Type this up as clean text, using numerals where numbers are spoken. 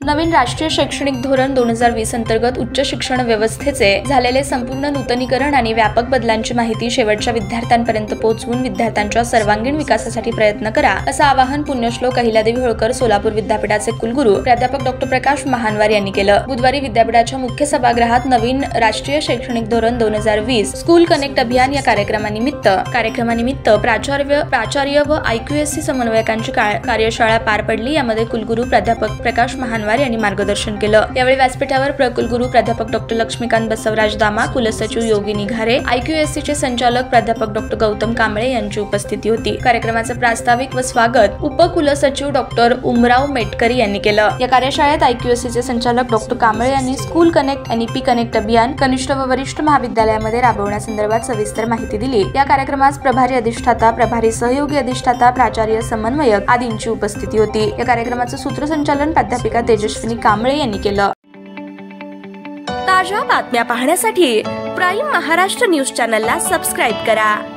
नवीन राष्ट्रीय शैक्षणिक धोरण 2020 अंतर्गत उच्च शिक्षण व्यवस्थेचे झालेले संपूर्ण नूतनीकरण आणि व्यापक बदलांची माहिती शेवटच्या विद्यार्थ्यांपर्यंत पोहोचवून विद्यार्थ्यांच्या सर्वांगीण विकासासाठी प्रयत्न करा, असं आवाहन पुण्यश्लोक अहिल्यादेवी होळकर सोलापूर विद्यापीठाचे कुलगुरू प्राध्यापक डॉ. प्रकाश महानवार यांनी केलं। बुधवारी विद्यापीठाच्या मुख्य सभागृहात नवीन राष्ट्रीय शैक्षणिक धोरण 2020 स्कूल कनेक्ट अभियान या कार्यक्रमानिमित्त प्राचार्य व IQSC समन्वयकांची कार्यशाळा पार पडली। यामध्ये कुलगुरू प्राध्यापक प्रकाश महानवार यांनी मार्गदर्शन केलं। यावेळी व्यासपीठावर कुलगुरू प्राध्यापक डॉ. लक्ष्मीकांत बसवराज दामा, कुलसचिव योगिनी घारे, IQSC चे संचालक प्राध्यापक डॉ. गौतम कांबळे यांची उपस्थिती होती। कार्यक्रमाचे प्रास्ताविक व स्वागत उपकुलसचिव डॉ. उमराव मेटकरी यांनी केलं। या कार्यशाळेत IQSC चे संचालक डॉ. कांबळे यांनी स्कूल कनेक्ट NEP कनेक्ट अभियान कनिष्ठ व वरिष्ठ महाविद्यालयामध्ये राबवण्यासंदर्भात सविस्तर माहिती दिली। या कार्यक्रमास प्रभारी अधिष्ठाता, प्रभारी सहयोगी अधिष्ठाता, प्राचार्य, समन्वयक आदींची उपस्थिती होती। या कार्यक्रमाचे सूत्रसंचालन प्राध्यापिका तेजस्विनी कांबळे यांनी केलं। ताज्या बातम्या पाहण्यासाठी प्राईम महाराष्ट्र न्यूज चॅनलला सबस्क्राईब करा।